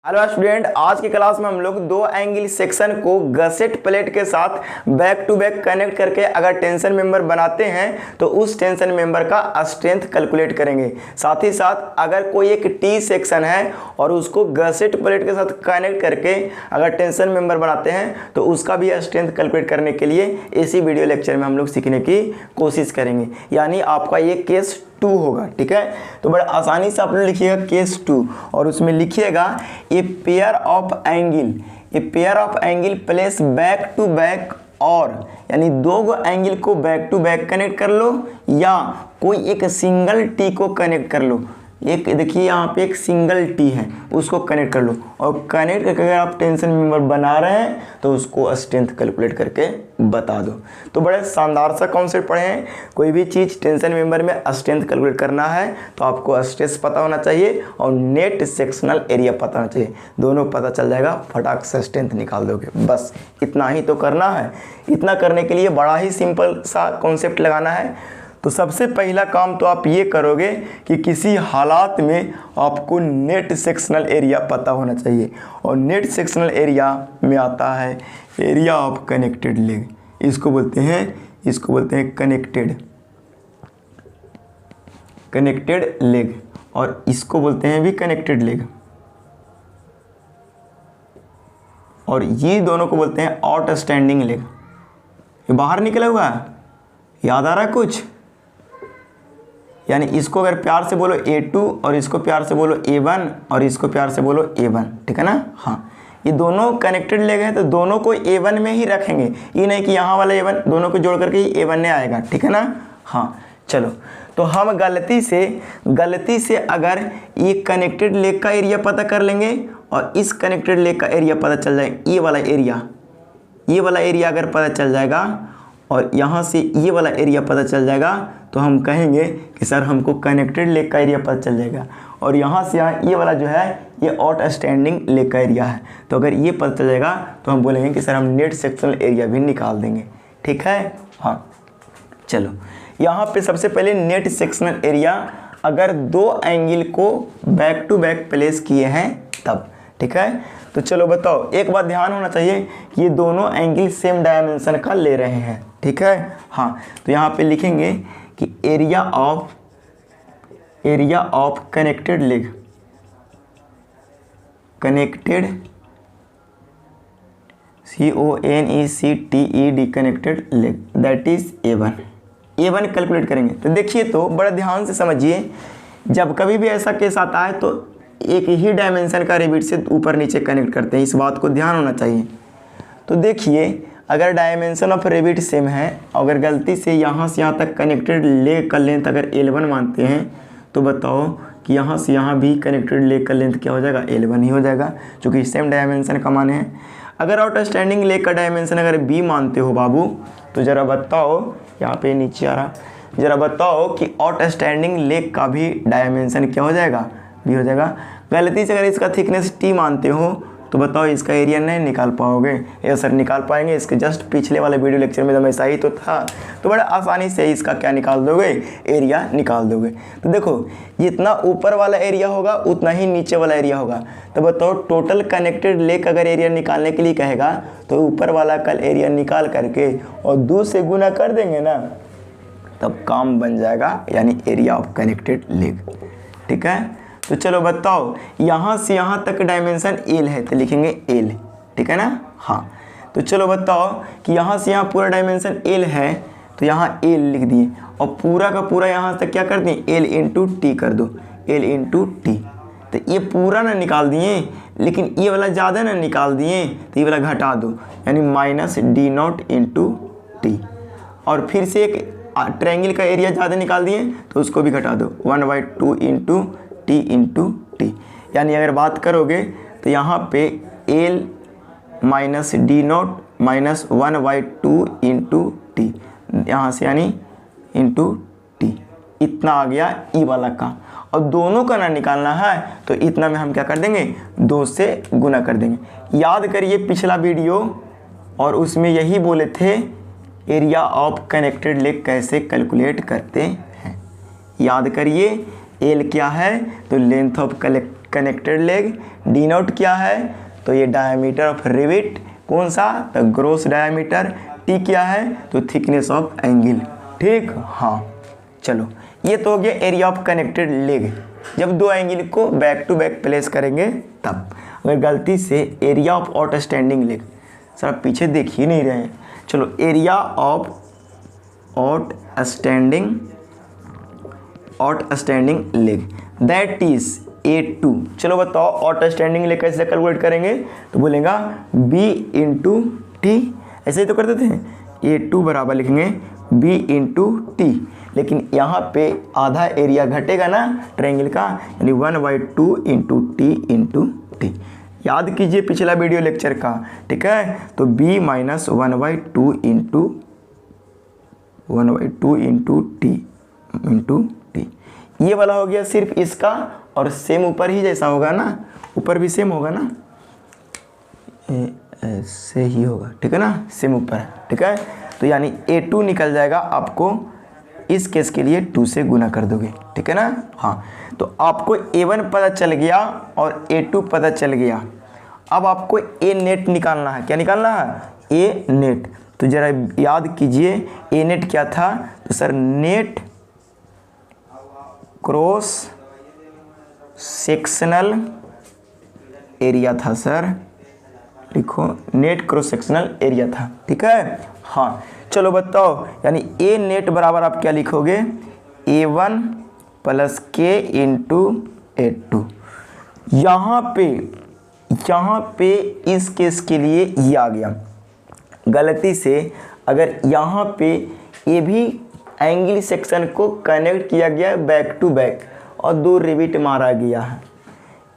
Hello student, आज की class में हम लोग दो एंगल सेक्शन को गसेट प्लेट के साथ बैक टू बैक कनेक्ट करके अगर टेंशन मेंबर बनाते हैं तो उस टेंशन मेंबर का स्ट्रेंथ कैलकुलेट करेंगे। साथ ही साथ अगर कोई एक टी सेक्शन है और उसको गसेट प्लेट के साथ कनेक्ट करके अगर टेंशन मेंबर बनाते हैं तो उसका भी स्ट्रेंथ कैलकुलेट करने के लिए इसी वीडियो लेक्चर में हम लोग सीखने की कोशिश करेंगे। यानी आपका ये केस 2 होगा। ठीक है, तो बड़ा आसानी से आप लोग लिखिएगा केस 2 और उसमें लिखिएगा a pair of angle place back to back, और यानी दो एंगल को बैक टू बैक कनेक्ट कर लो या कोई एक सिंगल टी को कनेक्ट कर लो। एक देखिए यहाँ पे एक सिंगल टी है, उसको कनेक्ट कर लो और कनेक्ट करके अगर आप टेंशन मेंबर बना रहे हैं तो उसको स्ट्रेंथ कैलकुलेट करके बता दो। तो बड़े शानदार सा कॉन्सेप्ट पढ़े हैं। कोई भी चीज़ टेंशन मेंबर में स्ट्रेंथ कैलकुलेट करना है तो आपको स्ट्रेस पता होना चाहिए और नेट सेक्शनल एरिया पता होना चाहिए। दोनों पता चल जाएगा, फटाक से स्ट्रेंथ निकाल दोगे। बस इतना ही तो करना है। इतना करने के लिए बड़ा ही सिंपल सा कॉन्सेप्ट लगाना है। तो सबसे पहला काम तो आप ये करोगे कि किसी हालात में आपको नेट सेक्शनल एरिया पता होना चाहिए, और नेट सेक्शनल एरिया में आता है एरिया ऑफ कनेक्टेड लेग। इसको बोलते हैं कनेक्टेड लेग, और इसको बोलते हैं भी कनेक्टेड लेग, और ये दोनों को बोलते हैं आउटस्टैंडिंग लेग। ये बाहर निकला हुआ है, याद आ रहा है कुछ? यानी इसको अगर प्यार से बोलो A2 और इसको प्यार से बोलो A1 और इसको प्यार से बोलो A1, ठीक है ना। हाँ, ये दोनों कनेक्टेड लेग हैं तो दोनों को A1 में ही रखेंगे। ये नहीं कि यहाँ वाला A1, दोनों को जोड़ करके ही A1 ने आएगा, ठीक है ना। हाँ चलो, तो हम गलती से अगर ये कनेक्टेड लेग का एरिया पता कर लेंगे और इस कनेक्टेड लेग का एरिया पता चल जाएगा, ये वाला एरिया अगर पता चल जाएगा और यहाँ से ये वाला एरिया पता चल जाएगा तो हम कहेंगे कि सर हमको कनेक्टेड लेग का एरिया पता चल जाएगा, और यहाँ से यहाँ ये वाला जो है ये आउटस्टैंडिंग लेग का एरिया है। तो अगर ये पता चल जाएगा तो हम बोलेंगे कि सर हम नेट सेक्शनल एरिया भी निकाल देंगे। ठीक है। हाँ चलो, यहाँ पे सबसे पहले नेट सेक्शनल एरिया अगर दो एंगल को बैक टू बैक प्लेस किए हैं तब। ठीक है, तो चलो बताओ, एक बात ध्यान होना चाहिए कि ये दोनों एंगल सेम डायमेंशन का ले रहे हैं। ठीक है। हाँ, तो यहाँ पे लिखेंगे कि area of connected leg, connected CONECTED connected leg, that is A1 calculate करेंगे। तो देखिए, तो बड़ा ध्यान से समझिए, जब कभी भी ऐसा केस आता है तो एक ही डायमेंशन का रेबिट से ऊपर नीचे कनेक्ट करते हैं। इस बात को ध्यान होना चाहिए। तो देखिए, अगर डायमेंशन ऑफ रेबिट सेम है, अगर गलती से यहाँ तक कनेक्टेड लेग का लेंथ अगर L1 मानते हैं तो बताओ कि यहाँ से यहाँ भी कनेक्टेड लेग का लेंथ क्या हो जाएगा? L1 ही हो जाएगा, क्योंकि सेम डायमेंशन का माने हैं। अगर आउटस्टैंडिंग लेग का डायमेंशन अगर B मानते हो बाबू, तो ज़रा बताओ, यहाँ पे नीचे आ रहा, ज़रा बताओ कि आउटस्टैंडिंग लेग का भी डायमेंशन क्या हो जाएगा? B हो जाएगा। गलती से अगर इसका थिकनेस T मानते हो तो बताओ इसका एरिया नहीं निकाल पाओगे? या सर निकाल पाएंगे, इसके जस्ट पिछले वाले वीडियो लेक्चर में तो ऐसा ही तो था। तो बड़ा आसानी से इसका क्या निकाल दोगे? एरिया निकाल दोगे। तो देखो, जितना ऊपर वाला एरिया होगा उतना ही नीचे वाला एरिया होगा। तो बताओ, टोटल कनेक्टेड लेग अगर एरिया निकालने के लिए कहेगा तो ऊपर वाला का एरिया निकाल करके और 2 से गुना कर देंगे ना, तब काम बन जाएगा, यानी एरिया ऑफ कनेक्टेड लेग। ठीक है, तो चलो बताओ, यहाँ से यहाँ तक डायमेंशन L है तो लिखेंगे L। ठीक है ना। हाँ, तो चलो बताओ कि यहाँ से यहाँ पूरा डायमेंशन L है तो यहाँ L लिख दिए, और पूरा का पूरा यहाँ तक क्या कर दिए? L इंटू टी कर दो, L इंटू टी। तो ये पूरा ना निकाल दिए, लेकिन ये वाला ज़्यादा ना निकाल दिए, तो ये वाला घटा दो, यानी माइनस D0 इंटू टी। और फिर से एक ट्रायंगल का एरिया ज़्यादा निकाल दिए तो उसको भी घटा दो, 1/2 इंटू टी इंटू टी। यानी अगर बात करोगे तो यहाँ पे L minus D0 minus 1/2 into T, यहाँ से यानी इंटू टी, इतना आ गया ई वाला का। और दोनों का ना निकालना है तो इतना में हम क्या कर देंगे? 2 से गुना कर देंगे। याद करिए पिछला वीडियो, और उसमें यही बोले थे एरिया ऑफ कनेक्टेड लेग कैसे कैलकुलेट करते हैं। याद करिए, L क्या है? तो length of connected leg. D naught क्या है, तो ये डायमीटर ऑफ रिविट, कौन सा, तो ग्रोस डायमीटर। टी क्या है, तो थिकनेस ऑफ एंगल। ठीक, हाँ चलो ये तो हो गया एरिया ऑफ कनेक्टेड लेग। जब दो एंगल को बैक टू बैक प्लेस करेंगे तब। अगर गलती से area of outstanding leg, sir आप पीछे देख ही नहीं रहे हैं, चलो area of outstanding leg that is A2। चलो बताओ आउटस्टैंडिंग लेग कैसे कैलकुलेट करेंगे, तो बोलेगा B इंटू टी, ऐसे ही तो करते थे। A2 बराबर लिखेंगे B इंटू टी, लेकिन यहाँ पे आधा एरिया घटेगा ना ट्रायंगल का, यानी 1/2 इंटू टी इंटू टी। याद कीजिए पिछला वीडियो लेक्चर का, ठीक है। तो B minus 1/2 into T into T. ये वाला हो गया सिर्फ इसका, और सेम ऊपर ही जैसा होगा ना, ऊपर भी सेम होगा ना, ऐसे ही होगा, ठीक है ना, सेम ऊपर है, ठीक है। तो यानी A2 निकल जाएगा आपको, इस केस के लिए 2 से गुना कर दोगे, ठीक है ना। हाँ, तो आपको A1 पता चल गया और A2 पता चल गया। अब आपको A नेट निकालना है। क्या निकालना है, A नेट। तो जरा याद कीजिए A नेट क्या था, तो sir net cross sectional area था सर, लिखो नेट क्रॉस सेक्शनल एरिया था, ठीक है। हाँ चलो बताओ, यानी A नेट बराबर आप क्या लिखोगे, A1 plus K into A2। यहाँ पे इस केस के लिए ये आ गया। गलती से अगर यहाँ पे ये भी एंगल सेक्शन को कनेक्ट किया गया बैक टू बैक और 2 रिविट मारा गया है,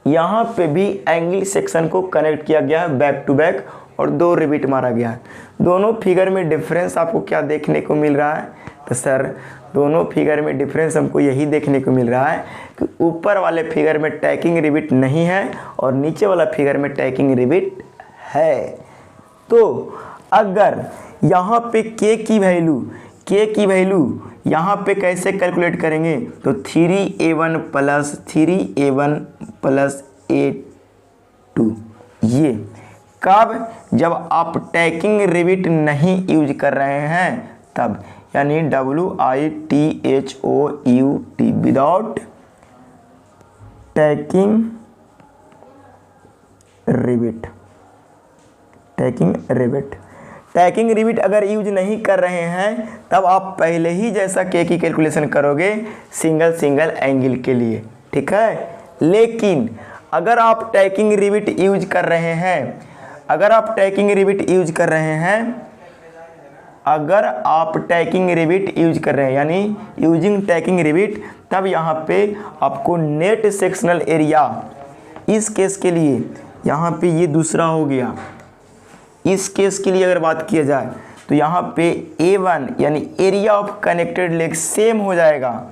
यहाँ पे भी एंगल सेक्शन को कनेक्ट किया गया है बैक टू बैक और 2 रिविट मारा गया है। दोनों फिगर में डिफरेंस आपको क्या देखने को मिल रहा है, तो सर दोनों फिगर में डिफरेंस हमको यही देखने को मिल रहा है कि ऊपर वाले फिगर में टैकिंग रिविट नहीं है और नीचे वाला फिगर में टैकिंग रिविट है। तो अगर यहाँ पे K की वैल्यू यहाँ पे कैसे कैलकुलेट करेंगे, तो 3A1 प्लस A2। ये कब, जब आप टैकिंग रिविट नहीं यूज कर रहे हैं तब, यानी WITHOUT विदाउट टैकिंग रिविट अगर यूज नहीं कर रहे हैं तब आप पहले ही जैसा K की कैलकुलेशन करोगे सिंगल एंगल के लिए, ठीक है। लेकिन अगर आप टैकिंग रिविट यूज कर रहे हैं, अगर आप टैकिंग रिविट यूज कर रहे हैं यानी यूजिंग टैकिंग रिविट, तब यहाँ पे आपको नेट सेक्शनल एरिया, इस केस के लिए यहाँ पे ये दूसरा हो गया। इस केस के लिए अगर बात किया जाए तो यहाँ पे A1 यानी area of connected leg same हो जाएगा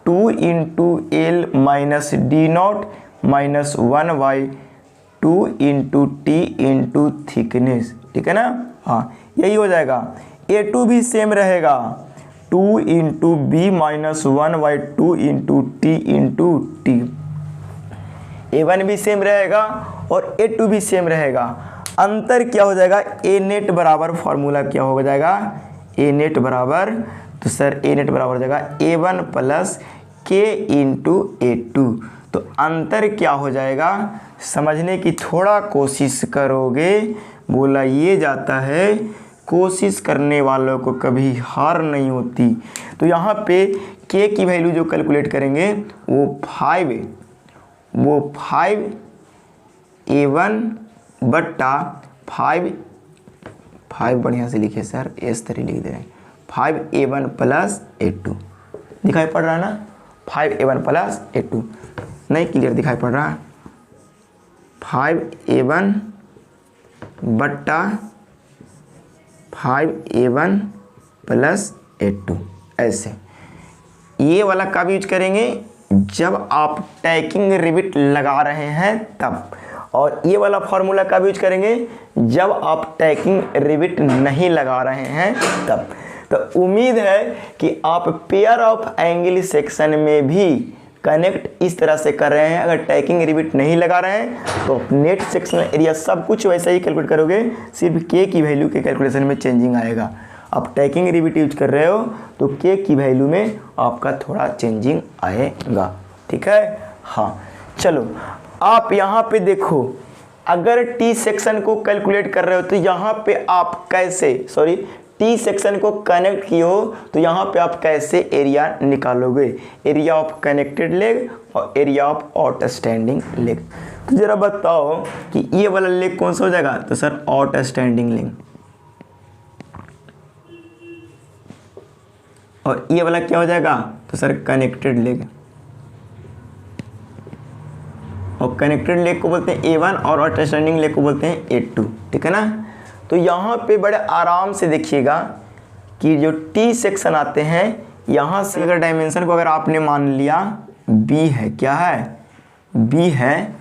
2 into L minus D not minus 1/2 into T into thickness, ठीक है ना। हाँ यही हो जाएगा। A2 भी सेम रहेगा 2 into B minus 1/2 into T into T. A1 भी सेम रहेगा और A2 भी सेम रहेगा। अंतर क्या हो जाएगा, A नेट बराबर फॉर्मूला क्या हो जाएगा, A नेट बराबर, तो सर A नेट बराबर हो जाएगा A1 plus K into A2। तो अंतर क्या हो जाएगा, समझने की थोड़ा कोशिश करोगे, बोला ये जाता है कोशिश करने वालों को कभी हार नहीं होती। तो यहाँ पे K की वैल्यू जो कैलकुलेट करेंगे वो 5A1 बट्टा 5 बढ़िया से लिखे सर, इस तरह लिख दे रहे हैं 5A1 प्लस A2, दिखाई पड़ रहा है ना, 5A1 प्लस A2 नहीं क्लियर दिखाई पड़ रहा है, 5A1 बट्टा 5A1 प्लस A2। ऐसे ये वाला कब यूज करेंगे, जब आप टैकिंग रिविट लगा रहे हैं तब, और ये वाला फॉर्मूला कब यूज करेंगे, जब आप टैकिंग रिविट नहीं लगा रहे हैं तब। तो उम्मीद है कि आप पेयर ऑफ एंगल सेक्शन में भी कनेक्ट इस तरह से कर रहे हैं, अगर टैकिंग रिबिट नहीं लगा रहे हैं तो नेट सेक्शनल एरिया सब कुछ वैसा ही कैलकुलेट करोगे, सिर्फ के की वैल्यू के कैलकुलेशन में चेंजिंग आएगा। आप टैकिंग रिबिट यूज कर रहे हो तो के की वैल्यू में आपका थोड़ा चेंजिंग आएगा, ठीक है। हाँ चलो आप यहाँ पे देखो, अगर टी सेक्शन को कैलकुलेट कर रहे हो तो यहाँ पे आप कैसे टी सेक्शन को कनेक्ट किए हो तो यहाँ पे आप कैसे एरिया निकालोगे, एरिया ऑफ कनेक्टेड लेग और एरिया ऑफ आउटस्टैंडिंग लेग। तो जरा बताओ कि ये वाला लेग कौन सा हो जाएगा, तो सर आउटस्टैंडिंग लेग, और ये वाला क्या हो जाएगा, तो सर कनेक्टेड लेग। और कनेक्टेड लेग को बोलते हैं A1 और आउटस्टैंडिंग लेग को बोलते हैं A2, ठीक है ना। तो यहाँ पे बड़े आराम से देखिएगा कि जो टी सेक्शन आते हैं, यहाँ से अगर डायमेंशन को अगर आपने मान लिया B है, क्या है B है,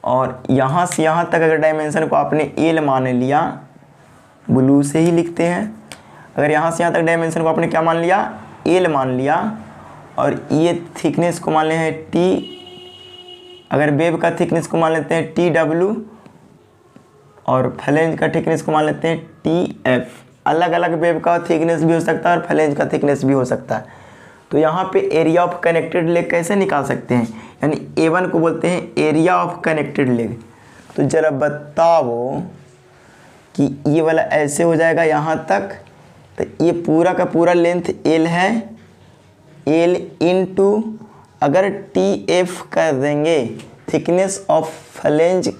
और यहाँ से यहाँ तक अगर डायमेंशन को आपने L मान लिया, ब्लू से ही लिखते हैं, अगर यहाँ से यहाँ तक डायमेंशन को आपने क्या मान लिया, L मान लिया, और ये थिकनेस को मान ले हैं T, अगर वेब का थिकनेस को मान लेते हैं TW, और फ्लेंज का थिकनेस को मान लेते हैं TF। अलग अलग वेब का थिकनेस भी हो सकता है और फ्लेंज का थिकनेस भी हो सकता है। तो यहाँ पे एरिया ऑफ कनेक्टेड लेग कैसे निकाल सकते हैं, यानी A1 को बोलते हैं एरिया ऑफ कनेक्टेड लेग। तो जरा बताओ कि ये वाला ऐसे हो जाएगा यहाँ तक, तो ये पूरा का पूरा लेंथ L है, L इंटू अगर TF कर देंगे, थिकनेस ऑफ फ्लेंज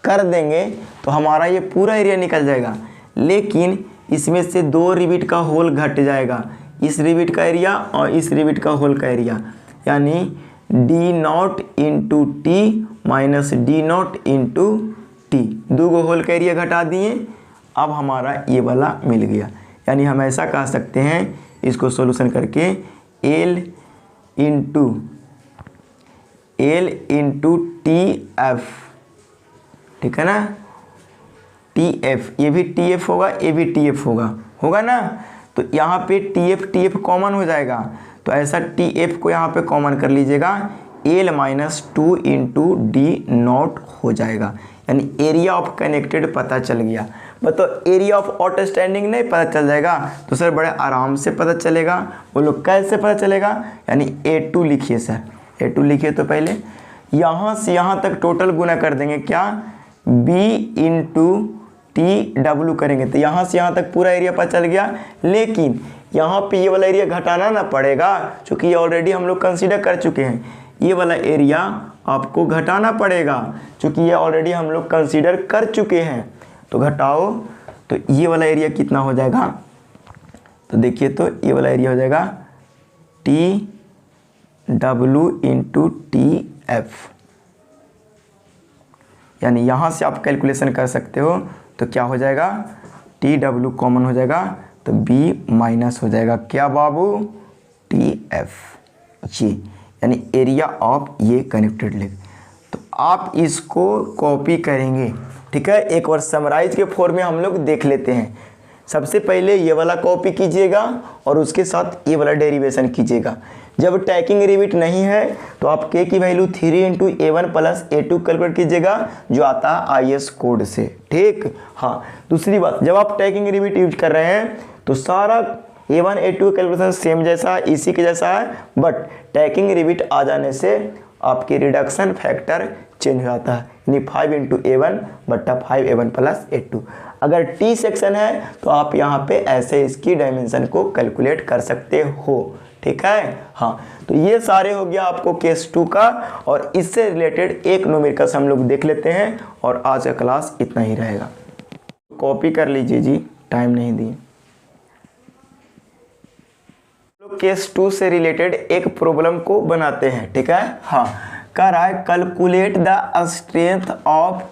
कर देंगे तो हमारा ये पूरा एरिया निकल जाएगा। लेकिन इसमें से 2 रिबिट का होल घट जाएगा, इस रिबिट का एरिया और इस रिबिट का होल का एरिया, यानी D0 into T minus D0 into T, 2 whole का एरिया घटा दिए, अब हमारा ये वाला मिल गया। यानी हम ऐसा कह सकते हैं इसको सॉल्यूशन करके, L इंटू TF, ठीक है ना, TF, ये भी TF होगा, ये भी TF होगा ना। तो यहाँ पे TF कॉमन हो जाएगा, तो ऐसा TF को यहाँ पे कॉमन कर लीजिएगा, L माइनस 2 इंटू D0 हो जाएगा, यानी एरिया ऑफ कनेक्टेड पता चल गया। मतलब एरिया ऑफ आउटस्टैंडिंग नहीं पता चल जाएगा तो सर बड़े आराम से पता चलेगा। बोलो कैसे पता चलेगा, यानी A2 लिखिए सर, A2 लिखिए, तो पहले यहाँ से यहाँ तक टोटल गुना कर देंगे, क्या B इंटू TW करेंगे, तो यहाँ से यहाँ तक पूरा एरिया पता चल गया। लेकिन यहाँ पे ये वाला एरिया घटाना ना पड़ेगा, क्योंकि ये ऑलरेडी हम लोग कंसीडर कर चुके हैं, ये वाला एरिया आपको घटाना पड़ेगा, क्योंकि ये ऑलरेडी हम लोग कंसीडर कर चुके हैं। तो घटाओ, तो ये वाला एरिया कितना हो जाएगा, तो देखिए, तो ये वाला एरिया हो जाएगा TW इंटू TF, यानी यहाँ से आप कैलकुलेशन कर सकते हो। तो क्या हो जाएगा, TW कॉमन हो जाएगा, तो B माइनस हो जाएगा क्या बाबू, TF जी, यानी एरिया ऑफ ये कनेक्टेड लेग। तो आप इसको कॉपी करेंगे, ठीक है। एक बार समराइज के फॉर्म में हम लोग देख लेते हैं। सबसे पहले ये वाला कॉपी कीजिएगा और उसके साथ ये वाला डेरिवेशन कीजिएगा। जब टैकिंग रिबिट नहीं है तो आप के की value 3 into A1 plus A2 calculate कीजिएगा, जो आता है IS कोड से, ठीक। हाँ, दूसरी बात, जब आप टैकिंग रिबिट यूज कर रहे हैं तो सारा A1 A2 कैलकुलेशन सेम जैसा इसी के जैसा है, बट टैकिंग रिबिट आ जाने से आपकी रिडक्शन फैक्टर चेंज हो जाता है, यानी 5 इंटू A1 बट्टा 5 A1 प्लस A2। अगर टी सेक्शन है तो आप यहाँ पे ऐसे इसकी डायमेंशन को कैलकुलेट कर सकते हो, ठीक है। हाँ, तो ये सारे हो गया आपको केस 2 का, और इससे रिलेटेड एक न्यूमेरिकल्स हम लोग देख लेते हैं, और आज का क्लास इतना ही रहेगा। कॉपी कर लीजिए जी, टाइम नहीं दिए। केस 2 से रिलेटेड एक प्रॉब्लम को बनाते हैं, ठीक है। हाँ, कह रहा है calculate the strength of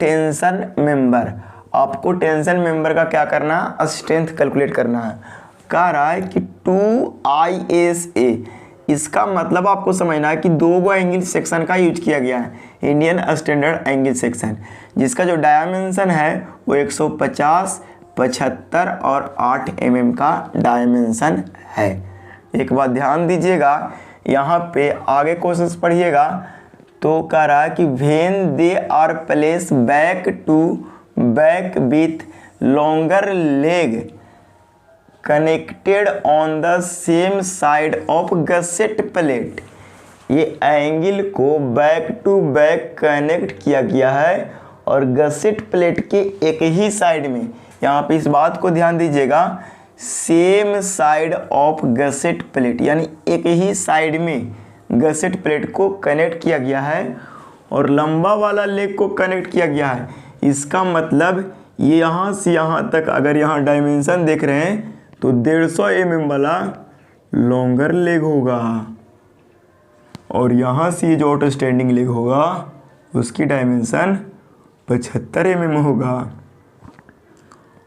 tension member. आपको टेंशन मेंबर का क्या करना है, स्ट्रेंथ कैलकुलेट करना है। कह रहा है कि 2ISA, इसका मतलब आपको समझना है कि 2 एंगल सेक्शन का यूज किया गया है, इंडियन स्टैंडर्ड एंगल सेक्शन, जिसका जो डायमेंशन है वो 150, 75 और 8 mm का डायमेंशन है। एक बात ध्यान दीजिएगा यहाँ पे आगे क्वेश्चन पढ़िएगा तो कह रहा है कि when they are placed back to back with longer leg connected on the same side of gusset plate. ये एंगल को बैक टू बैक कनेक्ट किया गया है और गसेट प्लेट के एक ही साइड में, यहाँ पे इस बात को ध्यान दीजिएगा, same side of gusset plate, यानी एक ही साइड में गसेट प्लेट को कनेक्ट किया गया है और लंबा वाला लेग को कनेक्ट किया गया है। इसका मतलब ये यहाँ से यहाँ तक अगर यहाँ डायमेंशन देख रहे हैं तो 150 mm वाला लॉन्गर लेग होगा और यहाँ से ये जो ऑटो स्टैंडिंग लेग होगा उसकी डायमेंशन 75 mm होगा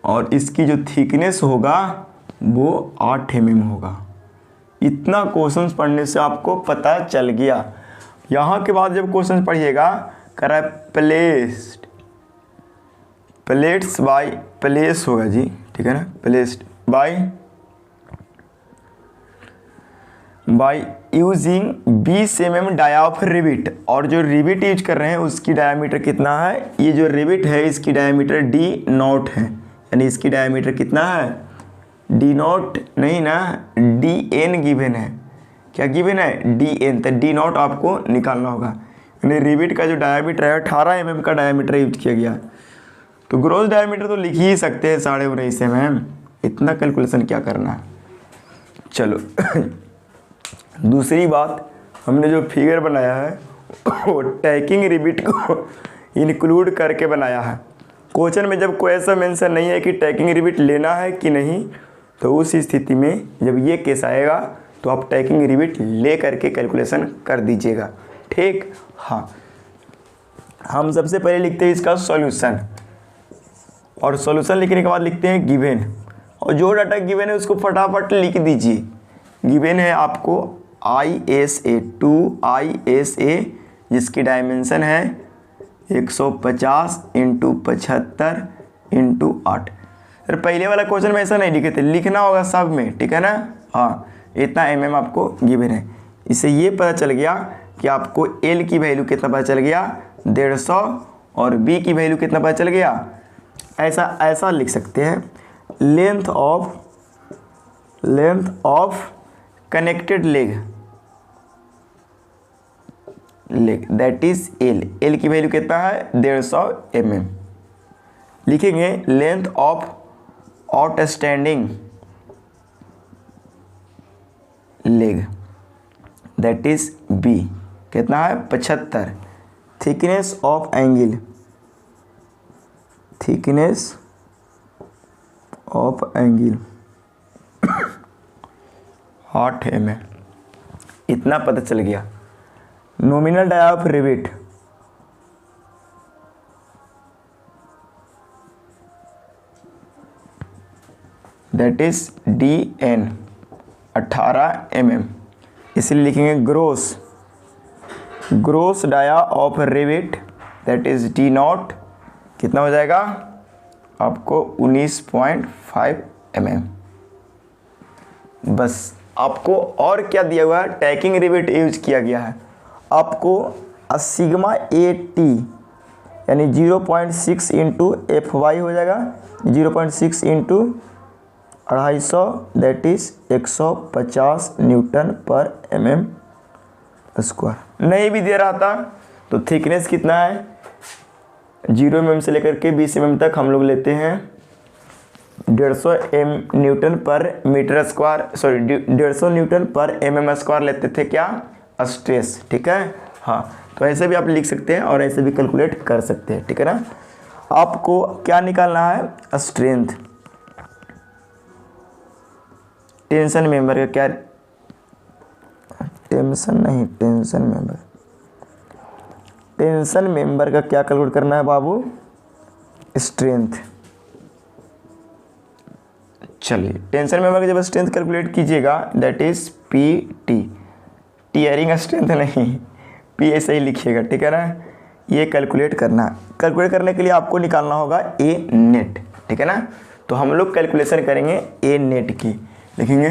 और इसकी जो थिकनेस होगा वो 8 mm होगा। इतना क्वेश्चंस पढ़ने से आपको पता चल गया। यहाँ के बाद जब क्वेश्चंस पढ़िएगा कर रहा है प्लेस्ड, प्लेट्स बाय प्लेस होगा जी, ठीक है ना, placed by using 20 mm dia of rivet, और जो रिबिट यूज कर रहे हैं उसकी डायमीटर कितना है, ये जो रिबिट है इसकी डायमीटर D0 है, यानी इसकी डायमीटर कितना है, D0 नहीं ना, DN गिवन है। क्या गिवन है, DN, तो D0 आपको निकालना होगा। यानी रिबिट का जो डायमीटर है 18 mm का डायमीटर यूज किया गया, तो ग्रोस डायमीटर तो लिख ही सकते हैं 19.5 mm। इतना कैलकुलेशन क्या करना है। चलो दूसरी बात, हमने जो फिगर बनाया है वो टैकिंग रिबिट को इंक्लूड करके बनाया है। क्वेश्चन में जब कोई ऐसा मेंशन नहीं है कि टैकिंग रिबिट लेना है कि नहीं, तो उस स्थिति में जब ये केस आएगा तो आप टैकिंग रिबिट ले करके कैलकुलेशन कर दीजिएगा, ठीक। हाँ, हम सबसे पहले लिखते हैं इसका सॉल्यूशन, और सॉल्यूशन लिखने के बाद लिखते हैं गिवन, और जो डाटा गिवन है उसको फटाफट लिख दीजिए। गिवन है आपको ISA 2 ISA जिसकी डायमेंशन है 150 × 75 × 8। सर पहले वाला क्वेश्चन में ऐसा नहीं लिखे थे, लिखना होगा सब में, ठीक है ना। हाँ, इतना mm आपको गिवन है। इससे ये पता चल गया कि आपको L की वैल्यू कितना पता चल गया, 150, और B की वैल्यू कितना पता चल गया। ऐसा लिख सकते हैं, length of connected leg that is L की वैल्यू कितना है, 150 mm। लिखेंगे length of outstanding leg that is B कितना है, 75। Thickness of angle 8 mm। इतना पता चल गया। Nominal dia of rivet that is DN 18 mm। इसलिए लिखेंगे gross dia of rivet that is D0 कितना हो जाएगा आपको 19.5 mm। बस आपको और क्या दिया हुआ है, टैकिंग रिबिट यूज किया गया है। आपको सिग्मा AT यानी 0.6 × FY हो जाएगा, 0.6 × 250 दैट इज 150 Nm/mm²। नहीं भी दे रहा था तो थिकनेस कितना है, 0 mm से लेकर के 20 mm तक हम लोग लेते हैं 150 Nm/m², सॉरी 150 Nm/mm² लेते थे क्या, स्ट्रेस, ठीक है। हाँ, तो ऐसे भी आप लिख सकते हैं और ऐसे भी कैलकुलेट कर सकते हैं, ठीक है ना। आपको क्या निकालना है, स्ट्रेंथ। टेंशन मेंबर का क्या, टेंशन मेंबर का क्या कैलकुलेट करना है बाबू, स्ट्रेंथ। चलिए टेंशन मेंबर की जब स्ट्रेंथ कैलकुलेट कीजिएगा that is PT, tearing strength नहीं, P ऐसे ही लिखिएगा, ठीक है ना। ये कैलकुलेट करने के लिए आपको निकालना होगा A नेट, ठीक है ना। तो हम लोग कैलकुलेशन करेंगे A नेट की, लिखेंगे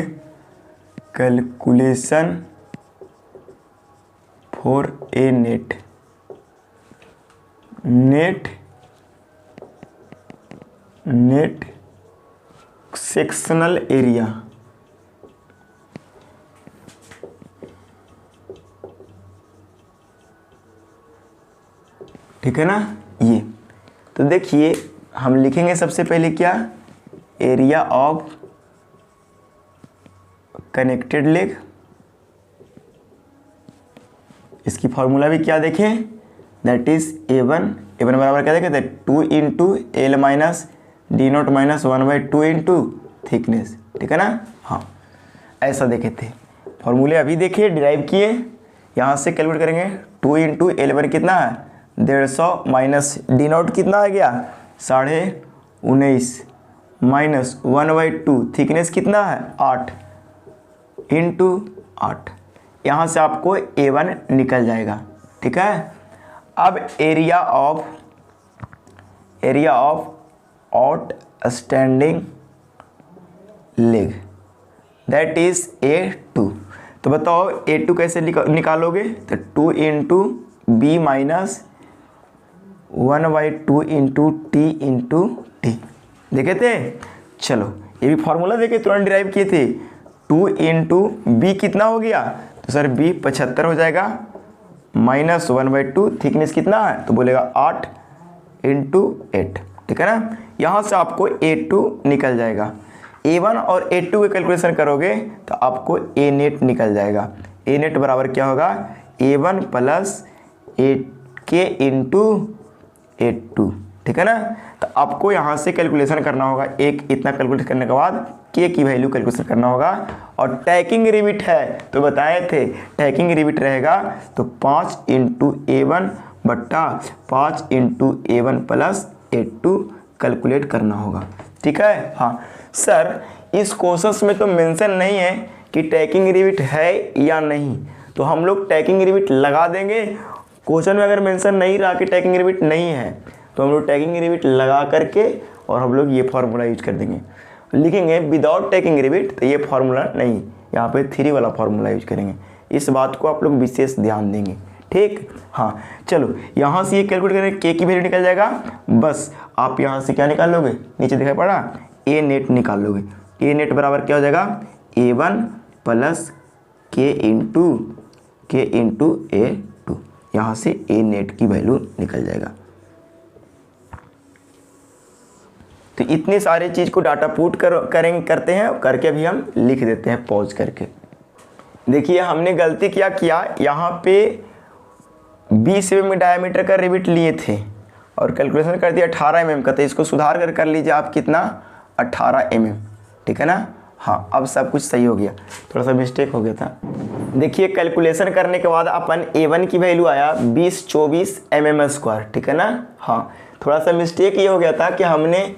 calculation 4a net net net sectional area, ठीक है ना। ये तो देखिए हम लिखेंगे सबसे पहले क्या, एरिया ऑफ कनेक्टेड लेग। इसकी फॉर्मूला भी क्या देखें, दैट इज A1 बराबर क्या देखें, 2 into L minus D naught minus 1/2 into thickness, ठीक है ना। हाँ ऐसा देखे थे फॉर्मूले, अभी देखिए डिराइव किए, यहाँ से कैलकुलेट करेंगे। 2 इंटू L1 कितना है 150 माइनस डी नोट कितना आ गया 19.5 माइनस 1/2 थिकनेस कितना है 8 इंटू 8, यहाँ से आपको A1 निकल जाएगा, ठीक है। अब area of outstanding leg that is A2। तो बताओ A2 कैसे निकालोगे, तो 2 into B minus 1/2 into T into T, देखे थे। चलो ये भी फॉर्मूला देखे तुरंत डिराइव किए थे। 2 इंटू बी कितना हो गया, तो सर बी 75 हो जाएगा, माइनस 1/2 थिकनेस कितना है, तो बोलेगा 8 इंटू 8, ठीक है ना। यहाँ से आपको A2 निकल जाएगा। A1 और A2 के कैलकुलेशन करोगे तो आपको A नेट निकल जाएगा। A नेट बराबर क्या होगा, A1 प्लस के इंटू A2, ठीक है ना। तो आपको यहाँ से कैलकुलेशन करना होगा, एक इतना कैलकुलेट करने के बाद के की वैल्यू कैलकुलेशन करना होगा। और टैकिंग रिबिट है तो बताए थे, टैकिंग रिबिट रहेगा तो 5 इंटू A1 बट्टा 5 into A1 plus A2 calculate करना होगा, ठीक है। हाँ सर इस क्वेश्चन में तो मेंशन नहीं है कि टैकिंग रिबिट है या नहीं, तो हम लोग टैकिंग रिबिट लगा देंगे। क्वेश्चन में अगर मेंशन नहीं रहा कि टैकिंग रिबिट नहीं है तो हम लोग टैकिंग रिबिट लगा करके और हम लोग ये फार्मूला यूज कर देंगे। लिखेंगे विदाउट टैकिंग रिबिट तो ये फार्मूला नहीं, यहाँ पे 3 वाला फार्मूला यूज करेंगे। इस बात को आप लोग विशेष ध्यान देंगे, ठीक। हाँ चलो यहाँ से ये कैलकुलेट करेंगे, के की वैल्यू निकल जाएगा। बस आप यहाँ से क्या निकाल लोगे, नीचे दिखाई पड़ा ए नेट निकाल लोगे। ए नेट बराबर क्या हो जाएगा, A1 प्लस के इंटू A2, यहाँ से ए नेट की वैल्यू निकल जाएगा। तो इतने सारे चीज़ को डाटा पुट करते हैं, करके भी हम लिख देते हैं पॉज करके। देखिए हमने गलती किया, यहाँ पे 20 mm डायमीटर का रिबिट लिए थे और कैलकुलेशन कर दिया 18 mm का, तो इसको सुधार कर लीजिए आप कितना 18 mm, ठीक है ना। हाँ अब सब कुछ सही हो गया, थोड़ा सा मिस्टेक हो गया था। देखिए कैलकुलेशन करने के बाद अपन A1 की वैल्यू आया 2024 mm², ठीक है ना। हाँ थोड़ा सा मिस्टेक ये हो गया था कि हमने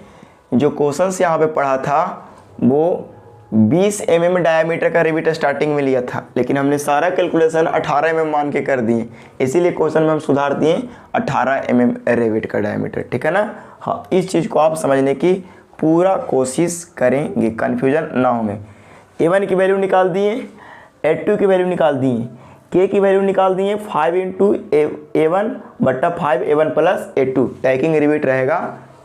जो क्वेश्चंस यहाँ पे पढ़ा था वो 20 mm डायमीटर का रिबिट स्टार्टिंग में लिया था, लेकिन हमने सारा कैलकुलेशन 18 mm मान के कर दिए, इसीलिए क्वेश्चन में हम सुधार दिए 18 mm रिबिट का डायमीटर, ठीक है ना। हाँ इस चीज़ को आप समझने की पूरा कोशिश करेंगे, कन्फ्यूजन ना होंगे। A1 की वैल्यू निकाल दिए, A2 की वैल्यू निकाल दिए, के की वैल्यू निकाल दिए 5 इंटू A1 बट्टा 5 A1 प्लस A2, टैकिंग रिबिट रहेगा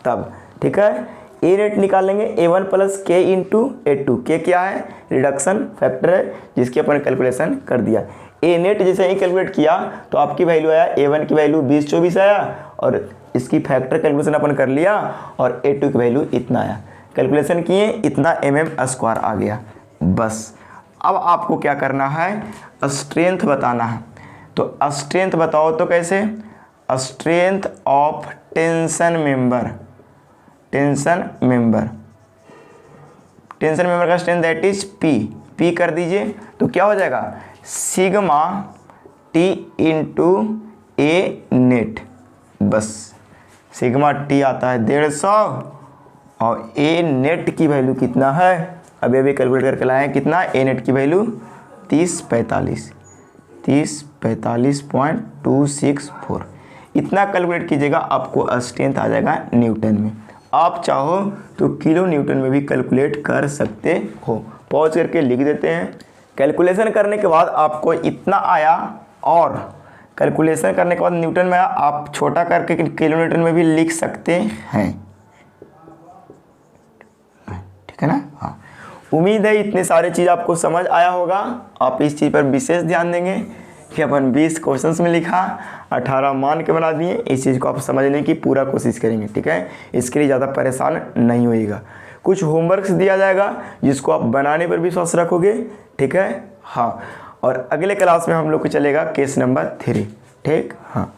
तब, ठीक है। ए नेट निकालेंगे A1 प्लस के इंटू A2, के क्या है रिडक्शन फैक्टर है जिसकी अपन कैलकुलेशन कर दिया। ए नेट जैसे ही कैलकुलेट किया तो आपकी वैल्यू आया A1 की वैल्यू 2024 आया और इसकी फैक्टर कैलकुलेशन अपन कर लिया और A2 की वैल्यू इतना आया, कैलकुलेशन किए इतना mm² आ गया। बस अब आपको क्या करना है, स्ट्रेंथ बताना है। तो स्ट्रेंथ बताओ तो कैसे, स्ट्रेंथ ऑफ टेंशन मेंबर का स्ट्रेंथ दैट इज पी कर दीजिए तो क्या हो जाएगा, सिग्मा टी इंटू ए नेट। बस सिग्मा टी आता है 150 और ए नेट की वैल्यू कितना है, अभी कैलकुलेट करके लाए हैं कितना, ए नेट की वैल्यू 3045.264, इतना कैलकुलेट कीजिएगा, आपको स्ट्रेंथ आ जाएगा न्यूटन में। आप चाहो तो किलो न्यूटन में भी कैलकुलेट कर सकते हो। पॉज करके लिख देते हैं। कैलकुलेशन करने के बाद आपको इतना आया और कैलकुलेशन करने के बाद न्यूटन में आप छोटा करके किलोमीटर में भी लिख सकते हैं, ठीक है ना। हाँ, उम्मीद है इतने सारे चीज़ आपको समझ आया होगा। आप इस चीज़ पर विशेष ध्यान देंगे कि अपन 20 क्वेश्चंस में लिखा, 18 मान के बना दिए। इस चीज़ को आप समझने की पूरा कोशिश करेंगे, ठीक है। इसके लिए ज़्यादा परेशान नहीं होइएगा। कुछ होमवर्क्स दिया जाएगा जिसको आप बनाने पर विश्वास रखोगे, ठीक है। हाँ, और अगले क्लास में हम लोग को चलेगा केस नंबर 3, ठीक। हाँ।